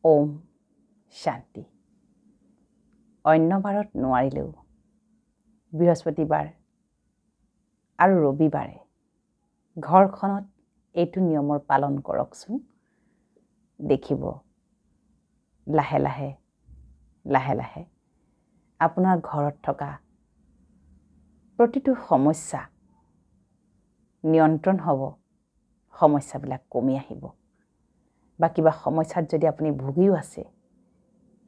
ওম শান্তি। অন্য বাৰত নোৱাৰিলেও বৃহস্পতিবাৰ আৰু ৰবিবাৰে ঘৰখনত এইটো নিয়মৰ পালন কৰকচোন। দেখিব লাহে লাহে লাহে লাহে আপোনাৰ ঘৰত থকা প্ৰতিটো সমস্যা নিয়ন্ত্ৰণ হ'ব, সমস্যাবিলাক কমি আহিব। বা কিবা সমস্যাত যদি আপুনি ভুগিও আছে,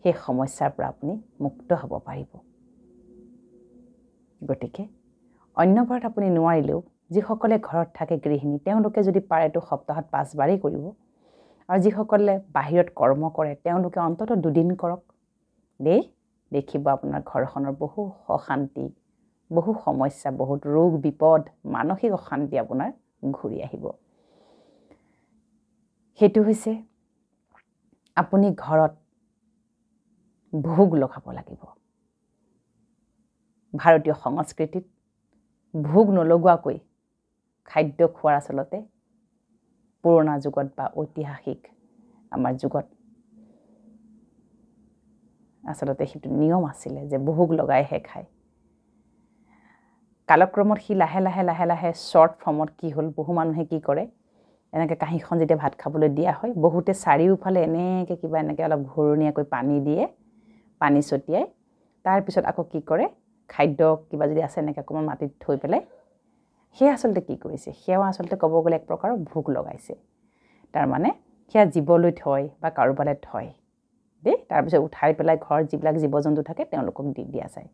সেই সমস্যাৰ পৰা আপুনি মুক্ত হ'ব পাৰিব। গতিকে অন্য বাৰত আপুনি নোৱাৰিলেও যিসকলে ঘৰত থাকে গৃহিণী, তেওঁলোকে যদি পাৰেতো সপ্তাহত 5 বাৰেই কৰিব। আৰু যিসকলে বাহিৰত কৰ্ম কৰে তেওঁলোকে অন্ততঃ 2 দিন কৰক দেই। দেখিব আপোনাৰ ঘৰখনৰ বহু অশান্তি, বহু সমস্যা, বহুত ৰোগ বিপদ, মানসিক অশান্তি আপোনাৰ ঘূৰি আহিব। সেইটো হৈছে আপুনি ঘৰত ভোগ লগাব লাগিব। ভাৰতীয় সংস্কৃতিত ভোগ নলগোৱাকৈ খাদ্য খোৱাৰ আচলতে পুৰণা যুগত বা ঐতিহাসিক আমাৰ যুগত আচলতে সেইটো নিয়ম আছিলে যে ভোগ লগাইহে খায়। কালক্ৰমত সি লাহে লাহে লাহে লাহে শ্বৰ্ট ফৰ্মত কি হ'ল, বহু মানুহে কি কৰে, এনেকৈ কাঁহীখন যেতিয়া ভাত খাবলৈ দিয়া হয়, বহুতে চাৰিওফালে এনেকৈ কিবা এনেকৈ অলপ ঘূৰণীয়াকৈ পানী দিয়ে, পানী ছটিয়াই তাৰপিছত আকৌ কি কৰে, খাদ্য কিবা যদি আছে এনেকৈ অকণমান মাটিত থৈ পেলাই, সেয়া আচলতে কি কৰিছে, সেয়াও আচলতে ক'ব গ'লে এক প্ৰকাৰৰ ভোগ লগাইছে। তাৰমানে সেয়া জীৱলৈ থয় বা কাৰোবালৈ থয় দেই, তাৰপিছত উঠাই পেলাই ঘৰত যিবিলাক জীৱ জন্তু থাকে তেওঁলোকক দি দিয়া যায়।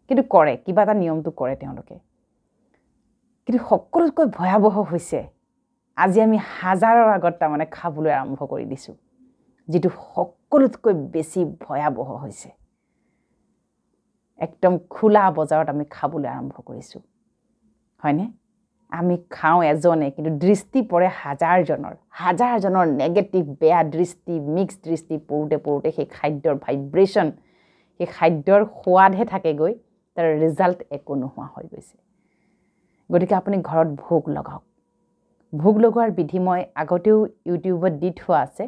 কিন্তু কৰে, কিবা এটা নিয়মটো কৰে তেওঁলোকে। কিন্তু সকলোতকৈ ভয়াৱহ হৈছে আজি আমি হাজাৰৰ আগত তাৰমানে খাবলৈ আৰম্ভ কৰি দিছোঁ, যিটো সকলোতকৈ বেছি ভয়াৱহ হৈছে। একদম খোলা বজাৰত আমি খাবলৈ আৰম্ভ কৰিছোঁ, হয়নে? আমি খাওঁ এজনে, কিন্তু দৃষ্টি পৰে হাজাৰজনৰ নেগেটিভ বেয়া দৃষ্টি, মিক্স দৃষ্টি পৰোঁতে পৰোঁতে সেই খাদ্যৰ ভাইব্ৰেশ্যন, সেই খাদ্যৰ সোৱাদহে থাকেগৈ, তাৰ ৰিজাল্ট একো নোহোৱা হৈ গৈছে। গতিকে আপুনি ঘৰত ভোগ লগাওক। ভোগ লগোৱাৰ বিধি মই আগতেও ইউটিউবত দি থোৱা আছে,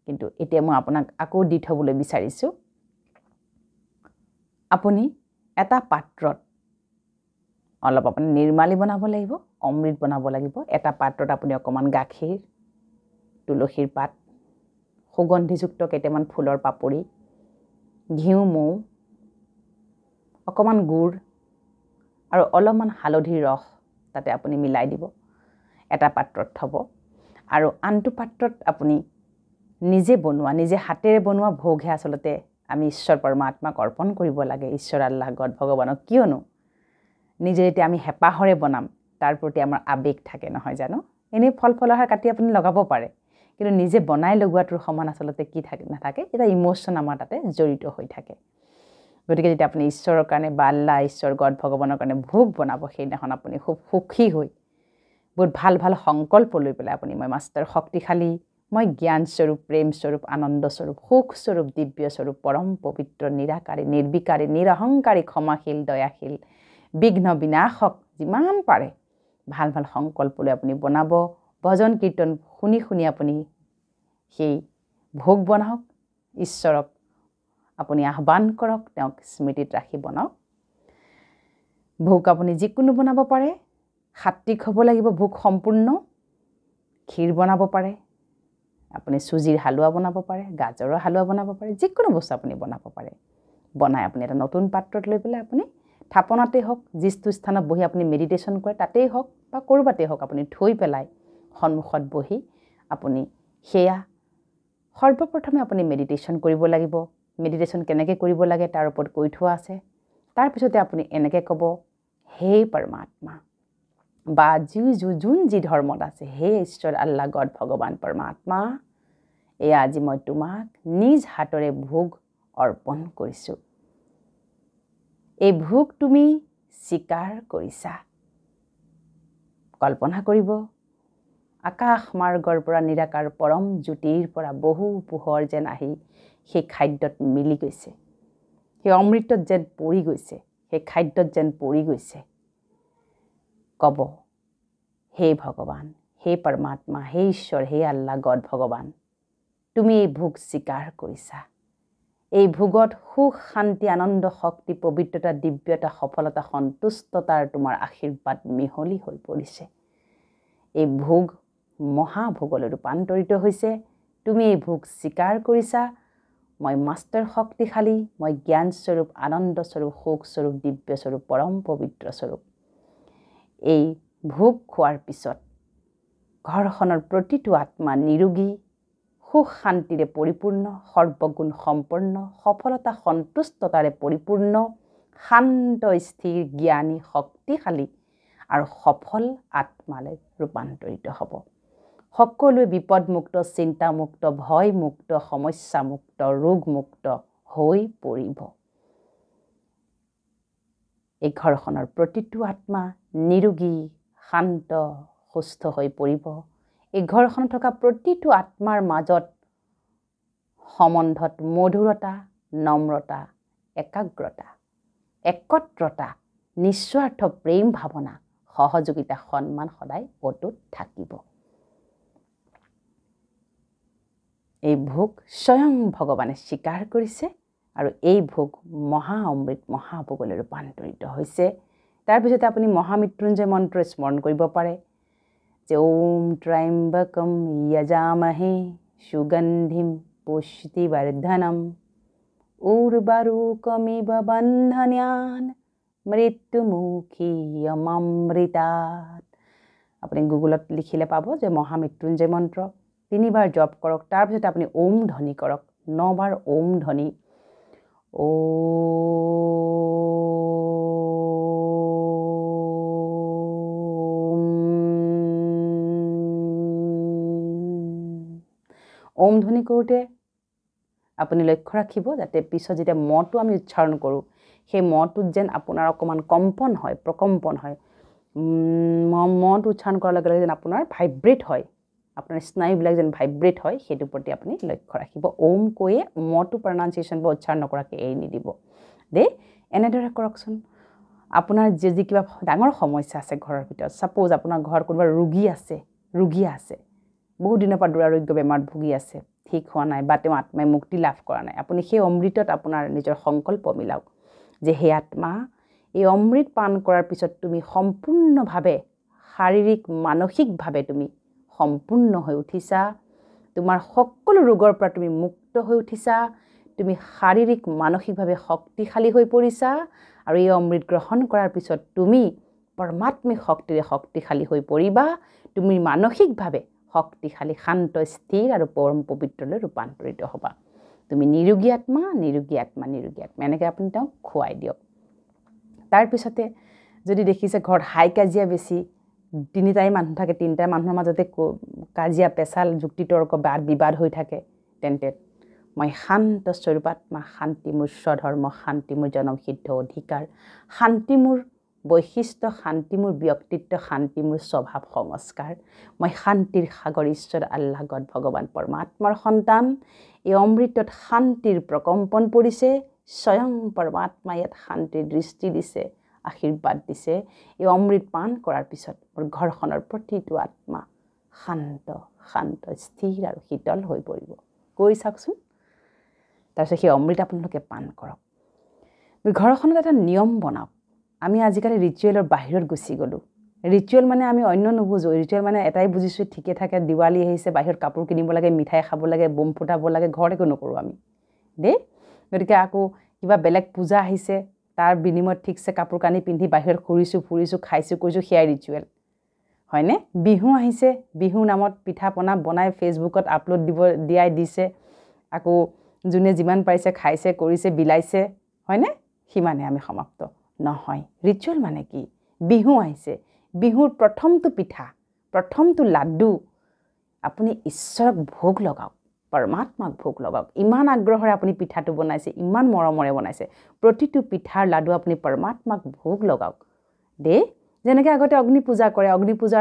কিন্তু এতিয়া মই আপোনাক আকৌ দি থ'বলৈ বিচাৰিছোঁ। আপুনি এটা পাত্ৰত অলপ আপুনি নিৰ্মালি বনাব লাগিব, অমৃত বনাব লাগিব। এটা পাত্ৰত আপুনি অকণমান গাখীৰ, তুলসীৰ পাত, সুগন্ধিযুক্ত কেইটামান ফুলৰ পাপৰি, ঘিউ, মৌ, অকণমান গুড় আৰু অলপমান হালধিৰ ৰস তাতে আপুনি মিলাই দিব। এটা পাত্ৰত থ'ব আৰু আনটো পাত্ৰত আপুনি নিজে বনোৱা, নিজে হাতেৰে বনোৱা ভোগহে আচলতে আমি ঈশ্বৰ পৰমাত্মাক অৰ্পণ কৰিব লাগে, ঈশ্বৰ আল্লাহ গড ভগৱানক। কিয়নো নিজে যেতিয়া আমি হেঁপাহৰে বনাম, তাৰ প্ৰতি আমাৰ আৱেগ থাকে নহয় জানো? এনেই ফল ফলাহাৰ কাটি আপুনি লগাব পাৰে, কিন্তু নিজে বনাই লগোৱাটোৰ সমান আচলতে কি নাথাকে, এটা ইম'শ্যন আমাৰ তাতে জড়িত হৈ থাকে। গতিকে যেতিয়া আপুনি ঈশ্বৰৰ কাৰণে বা আল্লাহ ঈশ্বৰ গড ভগৱানৰ কাৰণে ভোগ বনাব, সেইদিনাখন আপুনি খুব সুখী হৈ বহুত ভাল ভাল সংকল্প লৈ পেলাই আপুনি, মই মাষ্টাৰ শক্তিশালী, মই জ্ঞানস্বৰূপ, প্ৰেমস্বৰূপ, আনন্দস্বৰূপ, সুখস্বৰূপ, দিব্যস্বৰূপ, পৰম পবিত্ৰ, নিৰাকাৰী, নিৰ্বিকাৰী, নিৰহংকাৰী, ক্ষমাশীল, দয়াশীল, বিঘ্ন বিনাশক, যিমান পাৰে ভাল ভাল সংকল্প লৈ আপুনি বনাব। ভজন কীৰ্তন শুনি শুনি আপুনি সেই ভোগ বনাওক, ঈশ্বৰক আপুনি আহ্বান কৰক, তেওঁক স্মৃতিত ৰাখি বনাওক। ভোগ আপুনি যিকোনো বনাব পাৰে, সাত্বিক হ'ব লাগিব ভোগ সম্পূৰ্ণ। ক্ষীৰ বনাব পাৰে, আপুনি চুজিৰ হালোৱা বনাব পাৰে, গাজৰৰ হালোৱা বনাব পাৰে, যিকোনো বস্তু আপুনি বনাব পাৰে। বনাই আপুনি এটা নতুন পাত্ৰত লৈ পেলাই আপুনি থাপনাতেই হওক, যিটো স্থানত বহি আপুনি মেডিটেশ্যন কৰে তাতেই হওক বা ক'ৰবাতেই হওক, আপুনি থৈ পেলাই সন্মুখত বহি আপুনি সেয়া সৰ্বপ্ৰথমে আপুনি মেডিটেশ্যন কৰিব লাগিব। মেডিটেশ্যন কেনেকৈ কৰিব লাগে তাৰ ওপৰত কৈ থোৱা আছে। তাৰপিছতে আপুনি এনেকৈ ক'ব, হে পৰমাত্মা, বা যোন যি ধৰ্মত আছে, হে ঈশ্বৰ আল্লাহ গড ভগৱান পৰমাত্মা, এয়া আজি মই তোমাক নিজ হাতৰে ভোগ অৰ্পণ কৰিছোঁ। এই ভোগ তুমি স্বীকাৰ কৰিছা। কল্পনা কৰিব, আকাশ মাৰ্গৰ পৰা নিৰাকাৰ পৰম জ্যোতিৰ পৰা বহু পোহৰ যেন আহি সেই খাদ্যত মিলি গৈছে, সেই অমৃতত যেন পৰি গৈছে, সেই খাদ্যত যেন পৰি গৈছে। ক'ব, হে ভগৱান, হে পৰমাত্মা, হে ঈশ্বৰ, হে আল্লাহ গড ভগৱান, তুমি এই ভোগ স্বীকাৰ কৰিছা। এই ভোগত সুখ, শান্তি, আনন্দ, শক্তি, পবিত্ৰতা, দিব্যতা, সফলতা, সন্তুষ্টতাৰ তোমাৰ আশীৰ্বাদ মিহলি হৈ পৰিছে। এই ভোগ মহাভোগলৈ ৰূপান্তৰিত হৈছে। তুমি এই ভোগ স্বীকাৰ কৰিছা। মই মাষ্টাৰ শক্তিশালী, মই জ্ঞানস্বৰূপ, আনন্দস্বৰূপ, সুখস্বৰূপ, দিব্যস্বৰূপ, পৰম পবিত্ৰ স্বৰূপ। এই ভোগ খোৱাৰ পিছত ঘৰখনৰ প্ৰতিটো আত্মা নিৰোগী, সুখ শান্তিৰে পৰিপূৰ্ণ, সৰ্বগুণ সম্পন্ন, সফলতা সন্তুষ্টতাৰে পৰিপূৰ্ণ, শান্ত, স্থিৰ, জ্ঞানী, শক্তিশালী আৰু সফল আত্মালৈ ৰূপান্তৰিত হ'ব। সকলোৱে বিপদমুক্ত, চিন্তামুক্ত, ভয়মুক্ত, সমস্যামুক্ত, ৰোগমুক্ত হৈ পৰিব। এই ঘৰখনৰ প্ৰতিটো আত্মা নিৰোগী, শান্ত, সুস্থ হৈ পৰিব। এই ঘৰখনত থকা প্ৰতিটো আত্মাৰ মাজত সম্বন্ধত মধুৰতা, নম্ৰতা, একাগ্ৰতা, একত্ৰতা, নিস্বাৰ্থ প্ৰেম ভাৱনা, সহযোগিতা, সন্মান সদায় অটুট থাকিব। এই ভোগ স্বয়ং ভগৱানে স্বীকাৰ কৰিছে আৰু এই ভোগ মহা অমৃত মহাভোগলৈ ৰূপান্তৰিত হৈছে। তাৰপিছতে আপুনি মহামৃত্যুঞ্জয় মন্ত্ৰ স্মৰণ কৰিব পাৰে যে ওম ত্ৰ্যম্বকম যজামহে সুগন্ধিম পুষ্টিবৰ্ধনম উৰ্বাৰুকমিব বন্ধন্যান মৃত্যুমুখীয়মামৃতাৎ। আপুনি গুগলত লিখিলে পাব যে মহামৃত্যুঞ্জয় মন্ত্ৰ 3 বাৰ জপ কৰক। তাৰপিছত আপুনি ওম ধ্বনি কৰক, 9 বাৰ ওম ধ্বনি। ওম ধ্বনি কৰোঁতে আপুনি লক্ষ্য ৰাখিব যাতে পিছত যেতিয়া মটো আমি উচ্চাৰণ কৰোঁ সেই মটোত যেন আপোনাৰ অকণমান কম্পন হয়, প্ৰকম্পন হয়। মটো উচ্চাৰণ কৰাৰ লগে লগে যেন আপোনাৰ ভাইব্ৰেট হয়, আপোনাৰ স্নায়ুবিলাক যেন ভাইব্ৰেট হয়, সেইটোৰ প্ৰতি আপুনি লক্ষ্য ৰাখিব। ওম কৈয়ে মটো প্ৰনাউন্সিয়েশ্যন বা উচ্চাৰণ নকৰাকৈ এৰি নিদিব দেই। এনেদৰে কৰকচোন। আপোনাৰ যি কিবা ডাঙৰ সমস্যা আছে ঘৰৰ ভিতৰত, ছাপ'জ আপোনাৰ ঘৰত কোনোবা ৰোগী আছে, বহু দিনৰ পৰা দুৰাৰোগ্য বেমাৰত ভুগি আছে, ঠিক হোৱা নাই বা তেওঁ আত্মাই মুক্তি লাভ কৰা নাই, আপুনি সেই অমৃতত আপোনাৰ নিজৰ সংকল্প মিলাওক যে সেই আত্মা এই অমৃত পান কৰাৰ পিছত তুমি সম্পূৰ্ণভাৱে শাৰীৰিক মানসিকভাৱে তুমি সম্পূৰ্ণ হৈ উঠিছা। তোমাৰ সকলো ৰোগৰ পৰা তুমি মুক্ত হৈ উঠিছা। তুমি শাৰীৰিক মানসিকভাৱে শক্তিশালী হৈ পৰিছা আৰু এই অমৃত গ্ৰহণ কৰাৰ পিছত তুমি পৰমাত্মিক শক্তিৰে শক্তিশালী হৈ পৰিবা। তুমি মানসিকভাৱে শক্তিশালী, শান্ত, স্থিৰ আৰু পৰম পবিত্ৰলৈ ৰূপান্তৰিত হ'বা। তুমি নিৰোগী আত্মা, নিৰোগী আত্মা, নিৰোগী আত্মা, এনেকৈ আপুনি তেওঁক খুৱাই দিয়ক। তাৰপিছতে যদি দেখিছে ঘৰত হাই কাজিয়া বেছি, 3টাই মানুহ থাকে, 3টা মানুহৰ মাজতে কাজিয়া, পেচাল, যুক্তিতৰ্ক, বাদ বিবাদ হৈ থাকে, তেন্তে মই শান্ত স্বৰূপ আত্মা, শান্তি মোৰ স্বধৰ্ম, শান্তি মোৰ জনমসিদ্ধ অধিকাৰ, শান্তি মোৰ বৈশিষ্ট্য, শান্তি মোৰ ব্যক্তিত্ব, শান্তি মোৰ স্বভাৱ সংস্কাৰ, মই শান্তিৰ সাগৰ ঈশ্বৰ আল্লাহ গড ভগৱান পৰমাত্মাৰ সন্তান। এই অমৃতত শান্তিৰ প্ৰকম্পন পৰিছে। স্বয়ং পৰমাত্মাই ইয়াত শান্তিৰ দৃষ্টি দিছে, আশীৰ্বাদ দিছে। এই অমৃত পান কৰাৰ পিছত মোৰ ঘৰখনৰ প্ৰতিটো আত্মা শান্ত, স্থিৰ আৰু শীতল হৈ পৰিব। কৰি চাওকচোন। তাৰপিছত সেই অমৃত আপোনালোকে পান কৰক। ঘৰখনত এটা নিয়ম বনাওক। আমি আজিকালি ৰিচুৱেলৰ বাহিৰত গুচি গ'লোঁ। ৰিচুৱেল মানে আমি অন্য নুবুজোঁ। ৰিচুৱেল মানে এটাই বুজিছোঁ, ঠিকে থাকে, দিৱালী আহিছে, বাহিৰত কাপোৰ কিনিব লাগে, মিঠাই খাব লাগে, বোম ফুটাব লাগে, ঘৰত একো নকৰোঁ আমি দেই। গতিকে আকৌ কিবা বেলেগ পূজা আহিছে, তাৰ বিনিময়ত ঠিকছে কাপোৰ কানি পিন্ধি বাহিৰত ফুৰিছোঁ, খাইছোঁ, কৰিছোঁ, সেয়াই ৰিচুৱেল হয়নে? বিহু আহিছে, বিহুৰ নামত পিঠা পনা বনাই ফেচবুকত আপলোড দিছে। আকৌ যোনে যিমান পাৰিছে খাইছে, কৰিছে, বিলাইছে, হয়নে? সিমানে আমি সমাপ্ত নহয়। ৰিচুৱেল মানে কি? বিহু আহিছে, বিহুৰ প্ৰথমটো পিঠা, প্ৰথমটো লাড্ডু আপুনি ঈশ্বৰক ভোগ লগাওক, পৰমাত্মাক ভোগ লগাওক। ইমান আগ্ৰহেৰে আপুনি পিঠাটো বনাইছে, ইমান মৰমেৰে বনাইছে, প্ৰতিটো পিঠাৰ লাডু আপুনি পৰমাত্মাক ভোগ লগাওক দেই। যেনেকৈ আগতে অগ্নি পূজা কৰে, অগ্নি পূজা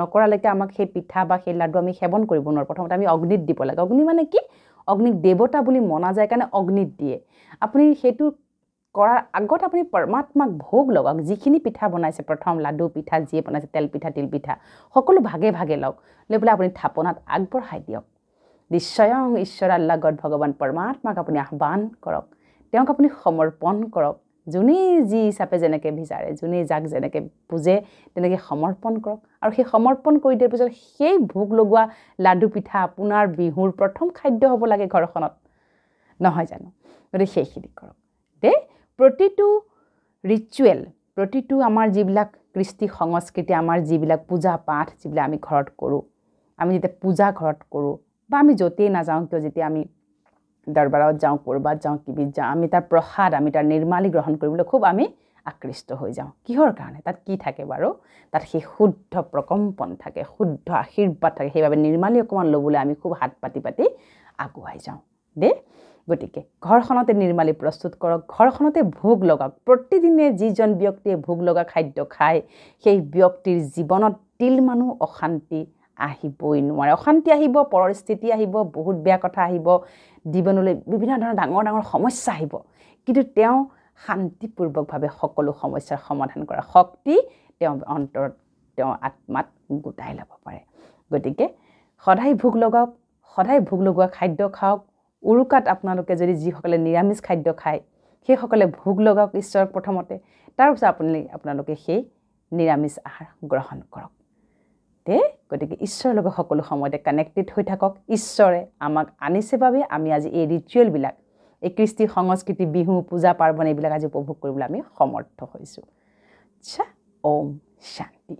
নকৰালৈকে আমাক সেই পিঠা বা সেই লাডু আমি সেৱন কৰিব নোৱাৰোঁ। প্ৰথমতে আমি অগ্নিত দিব লাগে। অগ্নি মানে কি? অগ্নিক দেৱতা বুলি মনা যায় কাৰণে অগ্নিত দিয়ে। আপুনি সেইটো কৰাৰ আগত আপুনি পৰমাত্মাক ভোগ লগাওক। যিখিনি পিঠা বনাইছে, প্ৰথম লাডু, পিঠা যিয়ে বনাইছে, তেল পিঠা, তিল পিঠা, সকলো ভাগে ভাগে লওক, লৈ পেলাই আপুনি থাপনাত আগবঢ়াই দিয়ক। স্বয়ং ঈশ্বৰ আল্লাহ গড ভগৱান পৰমাত্মাক আপুনি আহ্বান কৰক, তেওঁক আপুনি সমৰ্পণ কৰক। যোনে যি হিচাপে যেনেকৈ বিচাৰে, যোনে যাক যেনেকৈ বুজে তেনেকৈ সমৰ্পণ কৰক। আৰু সেই সমৰ্পণ কৰি দিয়াৰ পিছত সেই ভোগ লগোৱা লাডু পিঠা আপোনাৰ বিহুৰ প্ৰথম খাদ্য হ'ব লাগে ঘৰখনত, নহয় জানো? গতিকে সেইখিনি কৰক দেই। প্ৰতিটো ৰিচুৱেল, প্ৰতিটো আমাৰ যিবিলাক কৃষ্টি সংস্কৃতি, আমাৰ যিবিলাক পূজা পাঠ যিবিলাক আমি ঘৰত কৰোঁ, আমি যেতিয়া পূজা ঘৰত কৰোঁ বা আমি য'তেই নাযাওঁ কিয়, যেতিয়া আমি দৰবাৰত যাওঁ, ক'ৰবাত যাওঁ, কিবিত যাওঁ, আমি তাৰ প্ৰসাদ, আমি তাৰ নিৰ্মালি গ্ৰহণ কৰিবলৈ খুব আমি আকৃষ্ট হৈ যাওঁ। কিহৰ কাৰণে? তাত কি থাকে বাৰু? তাত সেই শুদ্ধ প্ৰকম্পন থাকে, শুদ্ধ আশীৰ্বাদ থাকে। সেইবাবে নিৰ্মালি অকণমান ল'বলৈ আমি খুব হাত পাতি পাতি আগুৱাই যাওঁ দেই। গতিকে ঘৰখনতে নিৰ্মালি প্ৰস্তুত কৰক, ঘৰখনতে ভোগ লগাওক। প্ৰতিদিনে যিজন ব্যক্তিয়ে ভোগ লগা খাদ্য খায় সেই ব্যক্তিৰ জীৱনত তিলমানো অশান্তি আহিবই নোৱাৰে। অশান্তি আহিব, পৰিস্থিতি আহিব, বহুত বেয়া কথা আহিব, জীৱনলৈ বিভিন্ন ধৰণৰ ডাঙৰ ডাঙৰ সমস্যা আহিব, কিন্তু তেওঁ শান্তিপূৰ্বকভাৱে সকলো সমস্যাৰ সমাধান কৰা শক্তি তেওঁ অন্তৰত, তেওঁ আত্মাত গোটাই ল'ব পাৰে। গতিকে সদায় ভোগ লগাওক, সদায় ভোগ লগোৱা খাদ্য খাওক। উৰুকাত আপোনালোকে যদি যিসকলে নিৰামিষ খাদ্য খায় সেইসকলে ভোগ লগাওক ঈশ্বৰক প্ৰথমতে, তাৰপিছত আপোনালোকে সেই নিৰামিষ আহাৰ গ্ৰহণ কৰক দেই। গতিকে ঈশ্বৰৰ লগত সকলো সময়তে কানেক্টেড হৈ থাকক। ঈশ্বৰে আমাক আনিছে বাবে আমি আজি এই ৰিচুৱেলবিলাক, এই কৃষ্টি সংস্কৃতি, বিহু, পূজা পাৰ্বণ এইবিলাক আজি উপভোগ কৰিবলৈ আমি সমৰ্থ হৈছোঁ। আচ্ছা, ওম শান্তি।